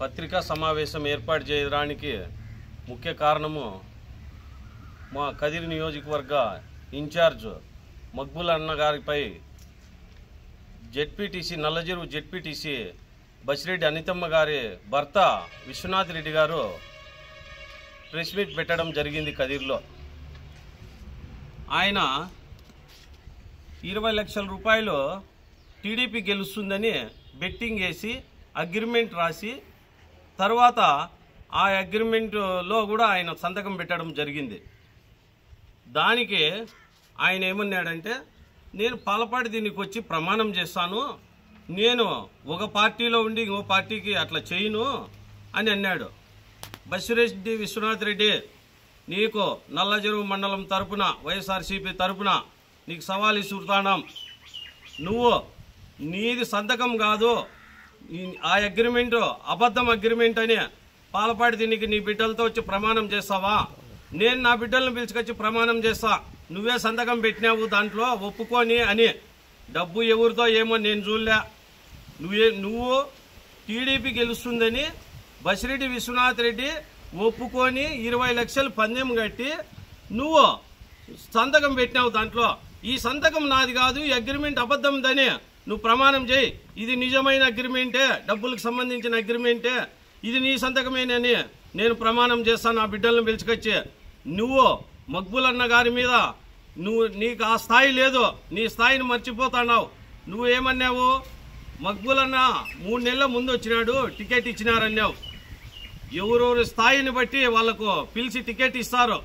పత్రికా సమావేశం ఏర్పాటు చేయడానికి ముఖ్య కారణము మా కదిరి నియోజకవర్గ ఇన్ఛార్జ్ మక్బూల్ అన్న గారిపై జెడ్పీటీసీ నల్లజెరువు జెడ్పీటీసీ బసిరెడ్డి అనితమ్మ గారి భర్త విశ్వనాథ్ రెడ్డి గారు ప్రెస్ మీట్ పెట్టడం జరిగింది కదిరిలో. ఆయన 20 లక్షల రూపాయలు టీడీపీ గెలుస్తుందని బెట్టింగ్ వేసి అగ్రిమెంట్ రాసి తర్వాత ఆ అగ్రిమెంట్లో కూడా ఆయన సంతకం పెట్టడం జరిగింది. దానికి ఆయన ఏమన్నాడంటే, నేను పాలపాటి దీనికి వచ్చి ప్రమాణం చేస్తాను, నేను ఒక పార్టీలో ఉండి ఇంకో పార్టీకి అట్లా చేయను అని అన్నాడు. బసిరెడ్డి విశ్వనాథ్ రెడ్డి, నీకు నల్లజెరువు మండలం తరపున వైఎస్ఆర్సీపీ తరపున నీకు సవాల్ ఇస్తున్నాం. నువ్వు నీది సంతకం కాదు, ఆ అగ్రిమెంట్ అబద్ధం అగ్రిమెంట్ అని పాలపాటి దీనికి నీ బిడ్డలతో వచ్చి ప్రమాణం చేస్తావా? నేను నా బిడ్డలను పిలుచుకొచ్చి ప్రమాణం చేస్తా, నువ్వే సంతకం పెట్టినావు దాంట్లో ఒప్పుకొని అని. డబ్బు ఎవరితో ఏమో నేను చూడలే. నువ్వు టీడీపీ గెలుస్తుందని బసిరెడ్డి విశ్వనాథ్ రెడ్డి ఒప్పుకొని 20 లక్షలు పందెం కట్టి నువ్వు సంతకం పెట్టినావు దాంట్లో. ఈ సంతకం నాది కాదు, ఈ అగ్రిమెంట్ అబద్ధందని నువ్వు ప్రమాణం చేయి. ఇది నిజమైన అగ్రిమెంటే, డబ్బులకు సంబంధించిన అగ్రిమెంటే, ఇది నీ సంతకమేనని నేను ప్రమాణం చేస్తాను నా బిడ్డలను పిలుచుకొచ్చి. నువ్వు మక్బూల్ అన్న గారి మీద నీకు ఆ స్థాయి లేదు, నీ స్థాయిని మర్చిపోతున్నావు. నువ్వు ఏమన్నావు? మక్బూల్ అన్న 3 నెలల ముందు వచ్చినాడు, టికెట్ ఇచ్చినారన్నావు. ఎవరెవరి స్థాయిని బట్టి వాళ్లకు పిలిచి టికెట్ ఇస్తారు.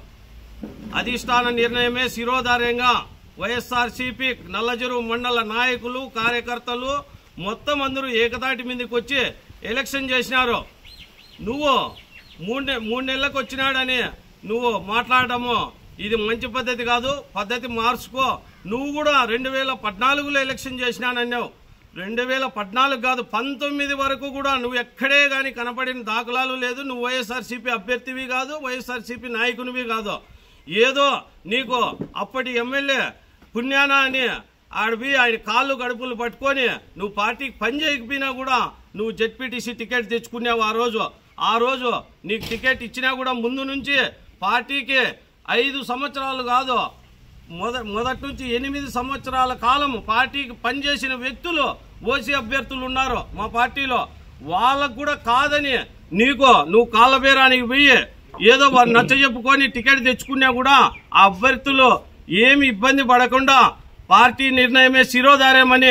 అధిష్టాన నిర్ణయమే శిరోధార్యంగా వైఎస్ఆర్సీపీ నల్లజెరువు మండల నాయకులు కార్యకర్తలు మొత్తం అందరూ ఏకతాటి మీదకి వచ్చి ఎలక్షన్ చేసినారు. నువ్వు 3 నెలలకు వచ్చినాడని నువ్వు మాట్లాడటము ఇది మంచి పద్ధతి కాదు, పద్ధతి మార్చుకో. నువ్వు కూడా 2014లో ఎలక్షన్ చేసినానన్నావు. 2014 కాదు 19 వరకు కూడా నువ్వు ఎక్కడే గాని కనపడిన దాఖలాలు లేదు. నువ్వు వైఎస్ఆర్సీపీ అభ్యర్థివి కాదు, వైఎస్ఆర్సీపీ నాయకునివి కాదు. ఏదో నీకు అప్పటి ఎమ్మెల్యే పుణ్యానా అని ఆడిపి ఆయన కాళ్ళు గడుపులు పట్టుకొని నువ్వు పార్టీకి పని చేయకపోయినా కూడా నువ్వు జెడ్పీటీసీ టికెట్ తెచ్చుకున్నావు. ఆ రోజు నీకు టికెట్ ఇచ్చినా కూడా ముందు నుంచి పార్టీకి 5 సంవత్సరాలు కాదు, మొదటి నుంచి 8 సంవత్సరాల కాలం పార్టీకి పనిచేసిన వ్యక్తులు ఓసీ అభ్యర్థులు ఉన్నారు మా పార్టీలో. వాళ్ళకు కూడా కాదని నువ్వు కాళ్ళ బేరానికి పోయి ఏదో వారు నచ్చ చెప్పుకొని టికెట్ తెచ్చుకున్నా కూడా ఆ అభ్యర్థులు ఏమి ఇబ్బంది పడకుండా పార్టీ నిర్ణయమే శిరోధార్యమని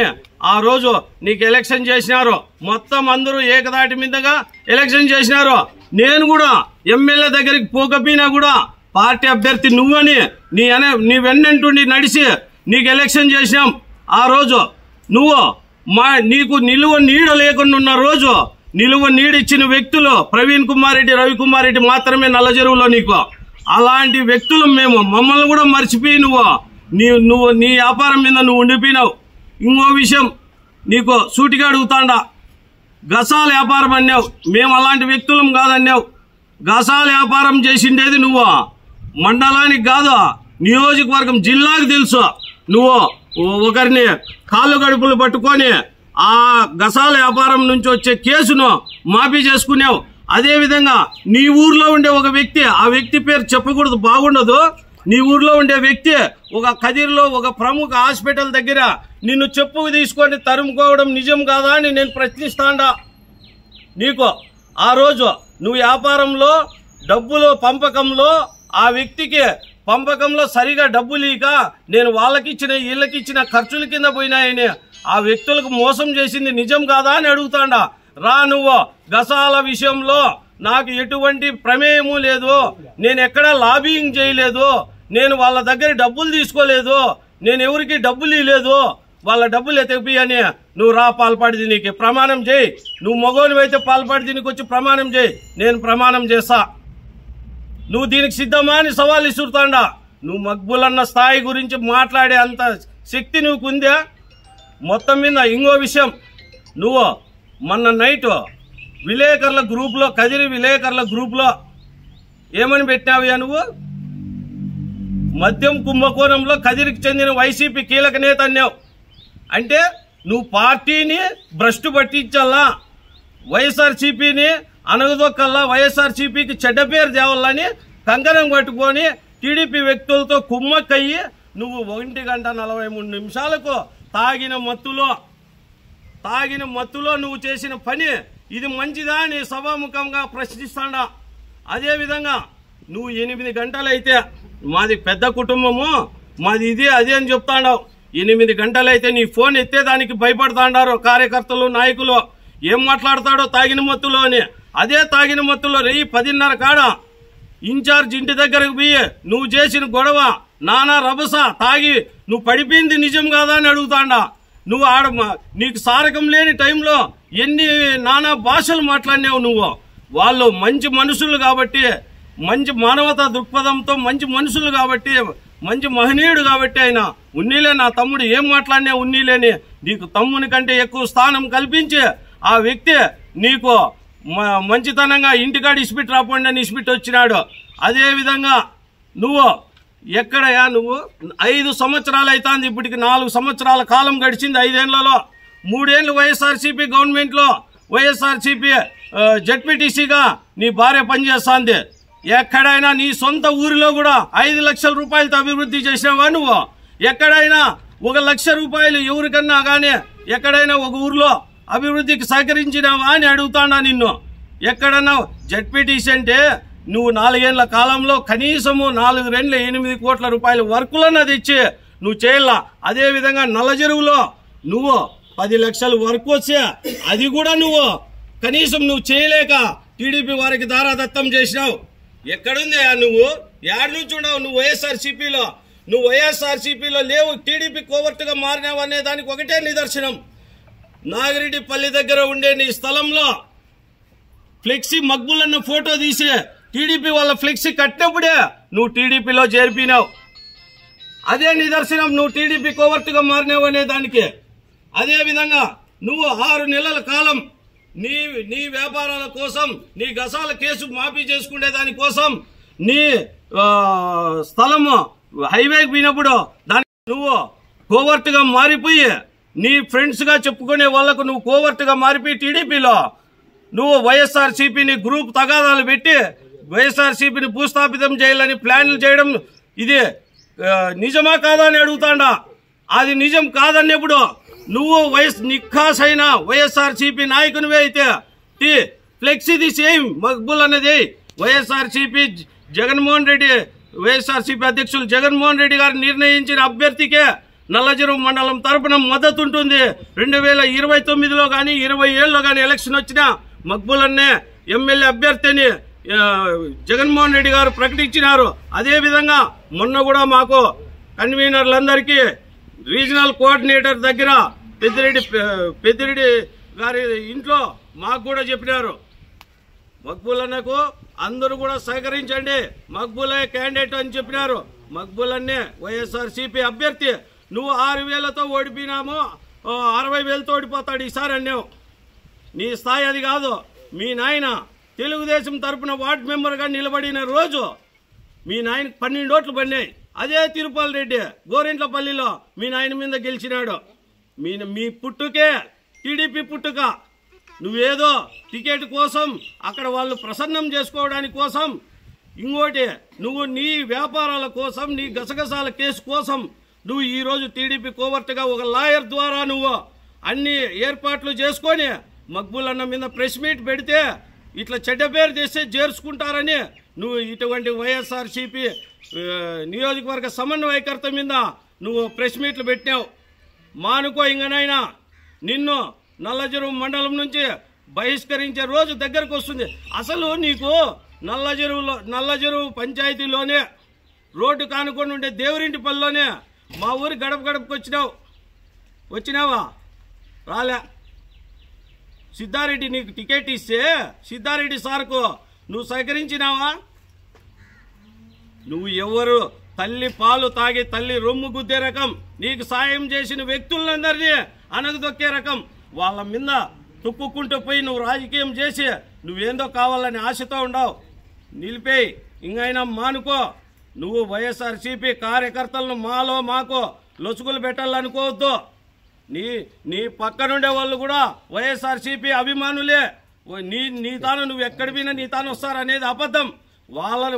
ఆ రోజు నీకు ఎలక్షన్ చేసినారు. మొత్తం అందరూ ఏకదాటి మీదగా ఎలక్షన్ చేసినారు. నేను కూడా ఎమ్మెల్యే దగ్గరికి పోకపోయినా కూడా పార్టీ అభ్యర్థి నువ్వని నీ వెన్నంటుండి నడిచి నీకు ఎలక్షన్ చేసినాం. ఆ రోజు నీకు నిలువ నీడ లేకుండా ఉన్న రోజు నిలువ నీడిచ్చిన వ్యక్తులు ప్రవీణ్ కుమార్ రెడ్డి, రవికుమార్ రెడ్డి మాత్రమే నల్లజెరువులో. నీకు అలాంటి వ్యక్తులు మమ్మల్ని కూడా మర్చిపోయి నువ్వు నీ వ్యాపారం మీద నువ్వు ఉండిపోయినావు. ఇంకో విషయం నీకు సూటిగా అడుగుతాండా, గసాల వ్యాపారం అన్నావు. మేము అలాంటి వ్యక్తులం కాదన్నావు. గసాల వ్యాపారం చేసిండేది నువ్వు మండలానికి కాదు, నియోజకవర్గం జిల్లాకు తెలుసు. నువ్వు ఒకరిని కాళ్ళు గడుపులు పట్టుకొని ఆ గసాల వ్యాపారం నుంచి వచ్చే కేసును మాఫీ చేసుకున్నావు. అదేవిధంగా నీ ఊర్లో ఉండే ఒక వ్యక్తి, ఆ వ్యక్తి పేరు చెప్పకూడదు, బాగుండదు. నీ ఊర్లో ఉండే వ్యక్తి ఒక కదిరిలో ఒక ప్రముఖ హాస్పిటల్ దగ్గర నిన్ను చెప్పుకు తీసుకొని తరుముకోవడం నిజం కాదా అని నేను ప్రశ్నిస్తాండా. నీకు ఆ రోజు నువ్వు వ్యాపారంలో డబ్బులు పంపకంలో ఆ వ్యక్తికి పంపకంలో సరిగా డబ్బు లేక నేను వాళ్ళకిచ్చిన వీళ్ళకిచ్చిన ఖర్చుల కింద పోయినాయని ఆ వ్యక్తులకు మోసం చేసింది నిజం కాదా అని అడుగుతాండా. నువ్వు గసాల విషయంలో నాకు ఎటువంటి ప్రమేయము లేదు, నేను ఎక్కడా లాబింగ్ చేయలేదు, నేను వాళ్ళ దగ్గర డబ్బులు తీసుకోలేదు, నేను ఎవరికి డబ్బులు ఇవ్వలేదు, వాళ్ళ డబ్బులు ఎతకపోయని నువ్వు పాల్పాటి దీనికి ప్రమాణం చేయి. నువ్వు మగోనివైతే పాల్పాటి దీనికి వచ్చి ప్రమాణం చేయి, నేను ప్రమాణం చేస్తా. నువ్వు దీనికి సిద్ధమా అని సవాల్ ఇసురుతాండా. నువ్వు మక్బూల్ అన్న స్థాయి గురించి మాట్లాడే అంత శక్తి నువ్వు ఉందా? మొత్తం మీద ఇంకో విషయం, నువ్వు మొన్న నైట్ విలేకరుల గ్రూప్లో, కదిరి విలేకరుల గ్రూప్లో ఏమని పెట్టినావయ్యా? నువ్వు మద్యం కుంభకోణంలో కదిరికి చెందిన వైసీపీ కీలక నేత అన్నావు. అంటే నువ్వు పార్టీని భ్రష్టు పట్టించాలా, వైఎస్ఆర్సీపీని అనగదొక్కల్లా వైఎస్ఆర్సీపీకి చెడ్డ పేరు తేవాలని కంకణం కట్టుకొని టీడీపీ వ్యక్తులతో కుమ్మక్కయ్యి నువ్వు 1:43 తాగిన మత్తులో నువ్వు చేసిన పని ఇది మంచిదా అని సభాముఖంగా ప్రశ్నిస్తాడా? అదేవిధంగా నువ్వు 8 గంటలైతే మాది పెద్ద కుటుంబము, మాది ఇది అదే అని చెప్తాడావు. 8 గంటలైతే నీ ఫోన్ ఎత్తేదానికి భయపడతాడారు కార్యకర్తలు, నాయకులు. ఏం మాట్లాడతాడో తాగిన మత్తులో అని. అదే తాగిన మత్తులో 10:30 కాడ ఇన్ఛార్జ్ ఇంటి దగ్గరకు పోయి నువ్వు చేసిన గొడవ నానా రభస తాగి నువ్వు పడిపోయింది నిజం కాదా అని అడుగుతాడా? నువ్వు నీకు సారకం లేని టైంలో ఎన్ని నానా భాషలు మాట్లాడినావు నువ్వు. వాళ్ళు మంచి మనుషులు కాబట్టి, మంచి మానవతా దృక్పథంతో మంచి మనుషులు కాబట్టి, మంచి మహనీయుడు కాబట్టి ఆయన ఉన్నీలే నా తమ్ముడు ఏం మాట్లాడినా ఉన్నీలేని నీకు తమ్ముని కంటే ఎక్కువ స్థానం కల్పించి ఆ వ్యక్తి నీకు మంచితనంగా ఇంటికాడ ఇసిపెట్టి రాపోండి అని ఇసిపెట్టి వచ్చినాడు. అదేవిధంగా నువ్వు ఎక్కడయా నువ్వు 5 సంవత్సరాలు అవుతుంది, ఇప్పటికి 4 సంవత్సరాల కాలం గడిచింది. 5 ఏళ్లలో 3 ఏళ్లు వైఎస్ఆర్సీపీ గవర్నమెంట్లో వైఎస్ఆర్సీపీ జడ్పీటీసీగా నీ భార్య పనిచేస్తోంది. ఎక్కడైనా నీ సొంత ఊరిలో కూడా 5 లక్షల రూపాయలతో అభివృద్ధి చేసినావా నువ్వు? ఎక్కడైనా 1 లక్ష రూపాయలు ఎవరికన్నా కానీ ఎక్కడైనా ఒక ఊర్లో అభివృద్ధికి సహకరించినావా అని అడుగుతాడా నిన్ను? ఎక్కడన్నా జడ్పీటీసీ అంటే నువ్వు 4 ఏళ్ల కాలంలో కనీసము 4 రెండ్ల 8 కోట్ల రూపాయల వర్కులను తెచ్చి నువ్వు చేయాల. అదేవిధంగా నల్లజెరువులో నువ్వు 10 లక్షల వర్క్ వచ్చే అది కూడా నువ్వు కనీసం నువ్వు చేయలేక టీడీపీ వారికి దారాదత్తం చేసినావు. ఎక్కడుంది నువ్వు? యాడ్ నుంచి ఉండవు నువ్వు వైఎస్ఆర్సీపీలో. నువ్వు వైఎస్ఆర్సీపీలో లేవు, టీడీపీ కోవర్టుగా మారినావు అనే దానికి ఒకటే నిదర్శనం. నాగిరెడ్డిపల్లి దగ్గర ఉండే నీ స్థలంలో ఫ్లెక్సీ మక్బులన్న ఫోటో తీసి టీడీపీ వాళ్ళ ఫ్లెక్సీ కట్టినప్పుడే నువ్వు టీడీపీలో చేరిపినావు. అదే నిదర్శనం నువ్వు టీడీపీ కోవర్టుగా మారినావు అనే దానికి. అదేవిధంగా నువ్వు 6 నెలల కాలం నీ వ్యాపారాల కోసం, నీ గసాల కేసు మాఫీ చేసుకునే దానికోసం నీ స్థలము హైవేకి పోయినప్పుడు దానికి నువ్వు కోవర్టుగా మారిపోయి నీ ఫ్రెండ్స్ గా చెప్పుకునే వాళ్లకు నువ్వు కోవర్టుగా మారిపోయి టీడీపీలో నువ్వు వైఎస్ఆర్సీపీని గ్రూప్ తగాదాలు పెట్టి వైఎస్ఆర్సీపీని భూస్థాపితం చేయాలని ప్లాన్లు చేయడం ఇది నిజమా కాదా అని అడుగుతాడా? అది నిజం కాదన్నప్పుడు నువ్వు నిఖాసైన వైఎస్ఆర్సీపీ నాయకునివే అయితే ఫ్లెక్సీ తీసి మక్బుల్ అనేది వైఎస్ఆర్సీపీ జగన్మోహన్ రెడ్డి వైఎస్ఆర్సీపీ అధ్యక్షులు జగన్మోహన్ రెడ్డి గారు నిర్ణయించిన అభ్యర్థికే నల్లజెరువు మండలం తరపున మద్దతు ఉంటుంది. 2029లో కానీ 27లో కానీ ఎలక్షన్ వచ్చినా మక్బుల్ అన్నే ఎమ్మెల్యే అభ్యర్థిని జగన్మోహన్ రెడ్డి గారు ప్రకటించినారు. అదేవిధంగా మొన్న కూడా మాకు కన్వీనర్లందరికీ రీజనల్ కోఆర్డినేటర్ దగ్గర పెద్దిరెడ్డి గారి ఇంట్లో మాకు కూడా చెప్పినారు, మక్బుల్ అన్నకు అందరూ కూడా సహకరించండి, మక్బులే క్యాండిడేట్ అని చెప్పినారు. మక్బుల్ అన్నే వైఎస్ఆర్సీపీ అభ్యర్థి. నువ్వు 6,000తో ఓడిపోయినాము, 60,000తో ఓడిపోతాడు ఈసారి అన్నావు. నీ స్థాయి అది కాదు. మీ నాయన తెలుగుదేశం తరపున వార్డు మెంబర్గా నిలబడిన రోజు మీ నాయనకు 12 ఓట్లు పడినాయి. అదే తిరుపతి రెడ్డి గోరింట్లపల్లిలో మీ నాయన మీద గెలిచినాడు. మీ పుట్టుకే టీడీపీ పుట్టుక. నువ్వేదో టికెట్ కోసం అక్కడ వాళ్ళు ప్రసన్నం చేసుకోవడానికి కోసం, ఇంకోటి నువ్వు నీ వ్యాపారాల కోసం, నీ గసగసాల కేసు కోసం నువ్వు ఈరోజు టీడీపీ కోవర్టుగా ఒక లాయర్ ద్వారా నువ్వు అన్ని ఏర్పాట్లు చేసుకొని మక్బుల్ అన్న మీద ప్రెస్ మీట్ పెడితే ఇట్లా చెడ్డ పేరు చేస్తే చేర్చుకుంటారని నువ్వు ఇటువంటి వైఎస్ఆర్సీపీ నియోజకవర్గ సమన్వయకర్త మీద నువ్వు ప్రెస్ మీట్లు పెట్టినావు. మానుకో ఇంకనైనా. నిన్ను నల్లజెరువు మండలం నుంచి బహిష్కరించే రోజు దగ్గరకు వస్తుంది. అసలు నీకు నల్లజెరువు పంచాయతీలోనే రోడ్డు కానుకొని ఉండే దేవరింటిపల్లిలోనే మా ఊరి గడపకు వచ్చినావా? రాలే. సిద్ధారెడ్డి నీకు టికెట్ ఇస్తే సిద్ధారెడ్డి సార్కు నువ్వు సహకరించినావా? నువ్వు ఎవరు తల్లి పాలు తాగి తల్లి రొమ్ము గుద్దే రకం, నీకు సాయం చేసిన వ్యక్తులందరినీ అనగదొక్కే రకం, వాళ్ళ మీద తుప్పుకుంటూ పోయి నువ్వు రాజకీయం చేసి నువ్వేందో కావాలని ఆశతో ఉండవు. నిలిపేయి. ఇంకైనా మానుకో. నువ్వు వైఎస్ఆర్సీపీ కార్యకర్తలను మాకు లొసుగులు పెట్టాలనుకోవద్దు. నీ పక్కనుండే వాళ్ళు కూడా వైఎస్ఆర్సీపీ అభిమానులే. నీ తాను నువ్వు ఎక్కడ పోయినా నీ తాను వస్తారనేది అబద్ధం. వాళ్ళను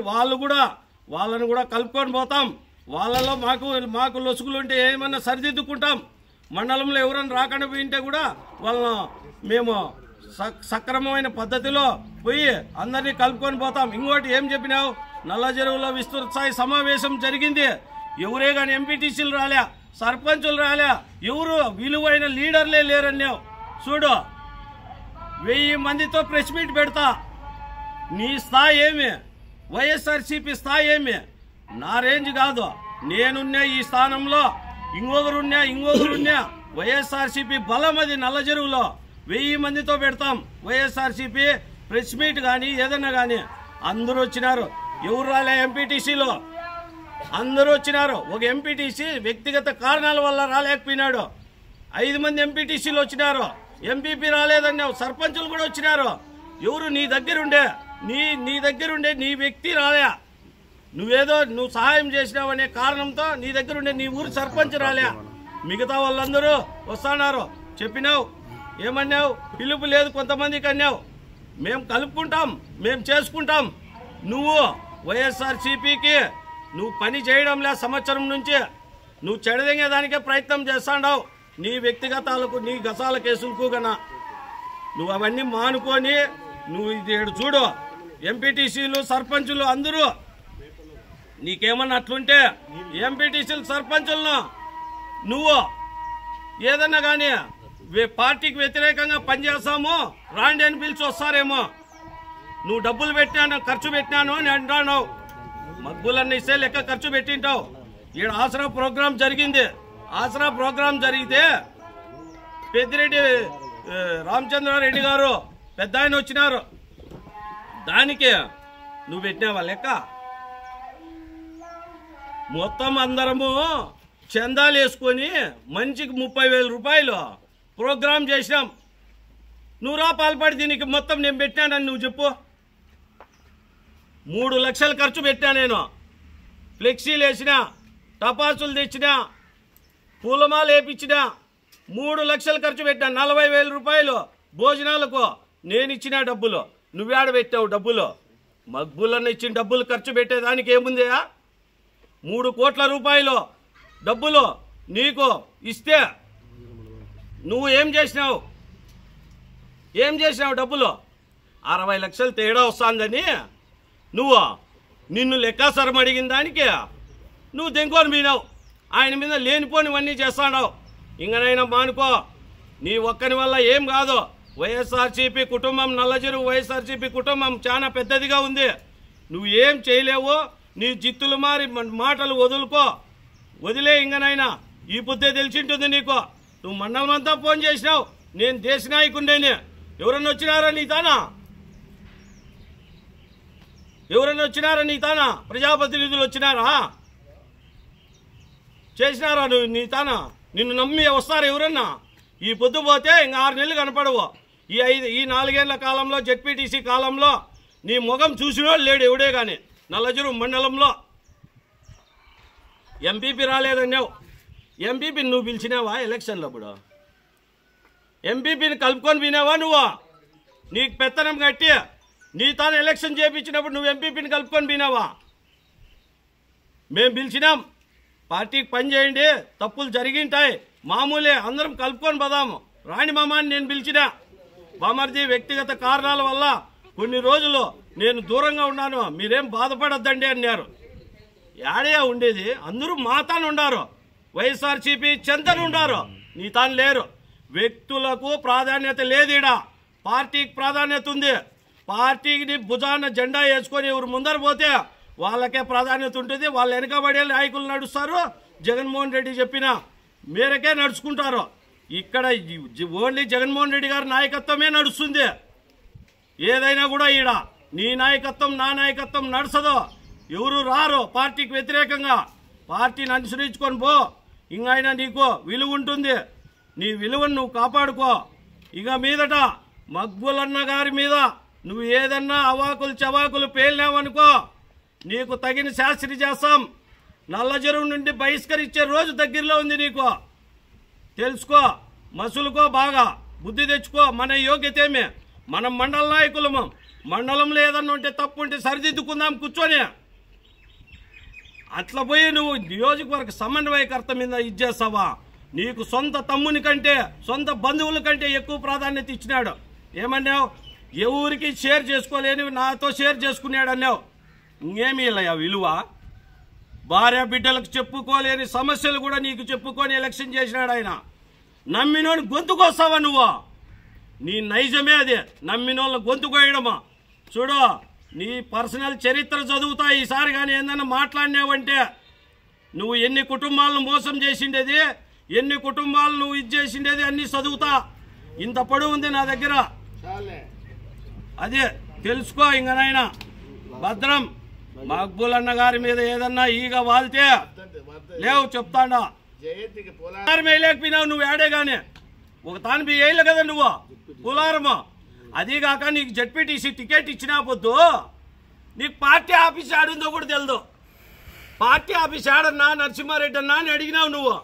కూడా కలుపుకొని పోతాం. వాళ్ళలో మాకు లొసుగులు ఉంటే ఏమన్నా సరిదిద్దుకుంటాం. మండలంలో ఎవరైనా రాకుండా పోయింటే కూడా వాళ్ళను మేము సక్రమమైన పద్ధతిలో పోయి అందరినీ కలుపుకొని పోతాం. ఇంకోటి ఏం చెప్పినావు, నల్ల చెరువులో విస్తృత స్థాయి సమావేశం జరిగింది. ఎవరే కానీ ఎంపీటీసీలు రాలే, సర్పంచులు రాలే, ఎవరు విలువైన లీడర్లే లేరన్నావు. చూడు, 1000 మందితో ప్రెస్ మీట్ పెడతా. నీ స్థాయి ఏమి, వైఎస్ఆర్సీపీ స్థాయి ఏమి? నా రేంజ్ కాదు. నేనున్నా ఈ స్థానంలో, ఇంకొకరున్నా. వైఎస్ఆర్సీపీ బలం అది. నల్ల చెరువులో 1000 మందితో పెడతాం వైఎస్ఆర్సీపీ ప్రెస్ మీట్ కానీ ఏదన్నా కానీ. అందరూ వచ్చినారు. ఎవరు రాలే ఎంపీటీసీలో? అందరూ వచ్చినారు. ఒక ఎంపీటీసీ వ్యక్తిగత కారణాల వల్ల రాలేకపోయినాడు. 5 మంది ఎంపీటీసీలు వచ్చినారు. ఎంపీపీ రాలేదన్నావు. సర్పంచులు కూడా వచ్చినారు. ఎవరు నీ దగ్గరుండే నీ వ్యక్తి రాలే. నువ్వు సహాయం చేసినావనే కారణంతో నీ దగ్గరుండే నీ ఊరు సర్పంచ్ రాలే. మిగతా వాళ్ళందరూ వస్తున్నారు. చెప్పినావు, ఏమన్నావు? పిలుపు లేదు కొంతమందికి అన్నావు. మేము కలుపుకుంటాం, మేము చేసుకుంటాం. నువ్వు వైఎస్ఆర్సీపీకి నువ్వు పని చేయడంలే. సంవత్సరం నుంచి నువ్వు చెడదెంగేదానికే ప్రయత్నం చేస్తాండావు. నీ వ్యక్తిగతాలకు, నీ గసాల కేసులకు గన నువ్వు అవన్నీ మానుకొని నువ్వు ఇది చూడు. ఎంపీటీసీలు, సర్పంచులు అందరూ నీకేమన్నా అట్లుంటే ఎంపీటీసీలు, సర్పంచులను నువ్వు ఏదన్నా కానీ పార్టీకి వ్యతిరేకంగా పనిచేస్తాము రాండి అని పిలిచి వస్తారేమో. నువ్వు డబ్బులు పెట్టాను, ఖర్చు పెట్టినాను అని అంటున్నావు. మగ్గులన్నీ ఇస్తే లెక్క ఖర్చు పెట్టింటావు. ఈడ ఆసరా ప్రోగ్రాం జరిగింది. ఆసరా ప్రోగ్రాం జరిగితే పెద్దిరెడ్డి రామచంద్రారెడ్డి గారు పెద్ద ఆయన వచ్చినారు. దానికి నువ్వు పెట్టినావా లెక్క? మొత్తం అందరము చందాలు వేసుకొని మనిషికి 30,000 రూపాయలు ప్రోగ్రాం చేసినాం. నువ్వు రా పాల్పడి దీనికి మొత్తం నేను పెట్టానని నువ్వు చెప్పు. 3 లక్షలు ఖర్చు పెట్టా. నేను ఫ్లెక్సీలు వేసిన, టపాసులు తెచ్చిన, పూలమాలు వేపించిన. 3 లక్షలు ఖర్చు పెట్టా. 40,000 రూపాయలు భోజనాలకు నేను ఇచ్చిన డబ్బులు. నువ్వేడ పెట్టావు డబ్బులు? మగ్గులన్న ఇచ్చిన డబ్బులు ఖర్చు పెట్టేదానికి ఏముందా? 3 కోట్ల రూపాయలు డబ్బులు నీకు ఇస్తే నువ్వు ఏం చేసినావు? డబ్బులు 60 లక్షలు తేడా వస్తుందని నిన్ను లెక్కాసరం అడిగిన దానికి నువ్వు దెంకొని పోయినావు. ఆయన మీద లేనిపోనివన్నీ చేస్తాడావు. ఇంకనైనా మానుకో. నీ ఒక్కని వల్ల ఏం కాదు. వైఎస్ఆర్సీపీ కుటుంబం, నల్లచెరువు వైఎస్ఆర్సీపీ కుటుంబం చాలా పెద్దదిగా ఉంది. నువ్వు ఏం చేయలేవు. నీ జిత్తులు మారి మాటలు వదిలే. ఇంకనైనా ఈ బుద్ధే తెలిసింటుంది నీకు. నువ్వు మండలం అంతా ఫోన్ చేసినావు. నేను దేశ నాయకుడిని. ఎవరన్నా వచ్చినారా నీ తానా? ప్రజాప్రతినిధులు వచ్చినారా? చేసినారా నువ్వు నీ తానా? నిన్ను నమ్మి వస్తారు ఎవరన్నా? ఈ పొద్దు పోతే ఇంకా 6 నెలలు కనపడవు. ఈ 4 ఏళ్ల కాలంలో, జెడ్పీటీసీ కాలంలో నీ ముఖం చూసినోడు లేడు ఎవడే కానీ. నల్లచెరువు మండలంలో ఎంపీపీ రాలేదన్నావు. ఎంపీపీని నువ్వు పిలిచినావా ఎలక్షన్లో? అప్పుడు ఎంపీపీని కలుపుకొని పోయినావా నువ్వు? నీకు పెత్తనం కట్టి నీ తాను ఎలక్షన్ చేయించినప్పుడు నువ్వు ఎంపీపీని కలుపుకొని పోయినావా? మేము పిలిచినాం, పార్టీకి పని చేయండి, తప్పులు జరిగింటాయి, మామూలే, అందరం కలుపుకొని పోదాము రాణి మామాని నేను పిలిచినా. బామర్ది వ్యక్తిగత కారణాల వల్ల కొన్ని రోజులు నేను దూరంగా ఉన్నాను, మీరేం బాధపడద్దండి అన్నారు. యాడయా ఉండేది? అందరూ మా తాను ఉండారు. వైఎస్ఆర్సీపీ చెంతను ఉండారు, నీ తాను లేరు. వ్యక్తులకు ప్రాధాన్యత లేదు. ఈడ పార్టీకి ప్రాధాన్యత ఉంది. పార్టీని భుజాన జెండా వేసుకొని ఎవరు ముందర పోతే వాళ్ళకే ప్రాధాన్యత ఉంటుంది. వాళ్ళు వెనకబడే నాయకులు నడుస్తారు. జగన్మోహన్ రెడ్డి చెప్పిన మేరకే నడుచుకుంటారు. ఇక్కడ ఓన్లీ జగన్మోహన్ రెడ్డి గారి నాయకత్వమే నడుస్తుంది. ఏదైనా కూడా ఈడ నీ నాయకత్వం, నా నాయకత్వం నడుచదు. ఎవరు రారు పార్టీకి వ్యతిరేకంగా. పార్టీని అనుసరించుకొని పో. ఇంకైనా నీకు విలువ ఉంటుంది. నీ విలువను నువ్వు కాపాడుకో. ఇక మీదట మక్బులన్న గారి మీద నువ్వు ఏదన్నా అవాకులు చవాకులు పేలినావనుకో, నీకు తగిన శాస్త్రి చేస్తాం. నల్లచెరువు నుండి బహిష్కరించే రోజు దగ్గరలో ఉంది. నీకు తెలుసుకో, మసులుకో, బాగా బుద్ధి తెచ్చుకో. మన యోగ్యతేమే మనం మండల నాయకులము. మండలంలో ఏదన్నా ఉంటే తప్పు ఉంటే సరిదిద్దుకుందాం కూర్చొని. అట్లా పోయి నువ్వు నియోజకవర్గ సమన్వయకర్త మీద ఇచ్చేస్తావా? నీకు సొంత తమ్ముని కంటే సొంత బంధువుల కంటే ఎక్కువ ప్రాధాన్యత ఇచ్చినాడు. ఏమన్నావు? ఎవరికి షేర్ చేసుకోలేని నాతో షేర్ చేసుకున్నాడు అన్నావు. ఇంకేమీ ఇలా విలువ? భార్య బిడ్డలకు చెప్పుకోలేని సమస్యలు కూడా నీకు చెప్పుకొని ఎలక్షన్ చేసినాడు ఆయన. నమ్మినోని గొంతుకొస్తావా నువ్వు? నీ నైజమే అదే, నమ్మినోళ్ళ గొంతుకోయడమా. చూడు, నీ పర్సనల్ చరిత్ర చదువుతా ఈసారి. కానీ ఏందన్నా మాట్లాడినావంటే నువ్వు ఎన్ని కుటుంబాలను మోసం చేసిండేది, ఎన్ని కుటుంబాలు నువ్వు ఇది చేసిండేది అన్ని చదువుతా. ఇంత పొడవు ఉంది నా దగ్గర, అదే తెలుసుకో. ఇంకనైనా భద్రం. మక్బూల్ అన్న గారి మీద ఏదన్నా ఈగ వాళ్తే లేవు చెప్తాడా. వేయలేకపోయినావు నువ్వు ఏడే గానీ. ఒక తాను వేయలే కదా నువ్వు పులారము. అదీగాక నీకు జడ్పీటీసీ టికెట్ ఇచ్చినా పొద్దు నీకు పార్టీ ఆఫీస్ ఆడుందో కూడా తెలియదు. పార్టీ ఆఫీస్ ఆడన్నా నరసింహారెడ్డి అన్నా అని అడిగినావు నువ్వు.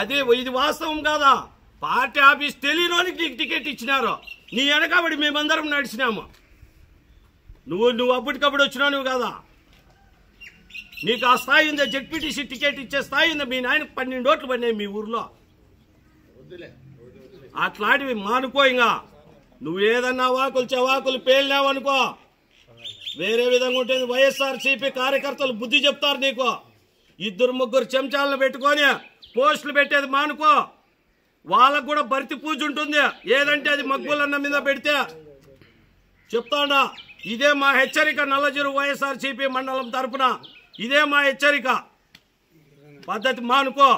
అది ఇది వాస్తవం కాదా? పార్టీ ఆఫీస్ తెలియనోనికి నీకు టికెట్ ఇచ్చినారు. నీ వెనకబడి మేమందరం నడిచినాము. నువ్వు అప్పటికప్పుడు వచ్చినావు కదా. నీకు ఆ స్థాయి ఉందా? జడ్పీటీసీ టికెట్ ఇచ్చే స్థాయి ఉందా? మీ నాయనకు 12 ఓట్లు పడినాయి మీ ఊర్లో. అట్లాంటివి మానుకో. ఇంకా నువ్వు ఏదన్నా వాకులు చవాకులు పేలినావనుకో వేరే విధంగా ఉంటుంది. వైఎస్ఆర్సీపీ కార్యకర్తలు బుద్ధి చెప్తారు నీకు. 2-3 చెంచాలను పెట్టుకొని పోస్టులు పెట్టేది మానుకో. వాళ్ళకు కూడా భర్తీ పూజ ఉంటుంది. ఏదంటే అది మక్బూల్ అన్న మీద పెడితే చెప్తాడా. ఇదే మా హెచ్చరిక. నల్లజరు వైఎస్ఆర్సీపీ మండలం తరపున ఇదే మా హెచ్చరిక. పద్ధతి మానుకో.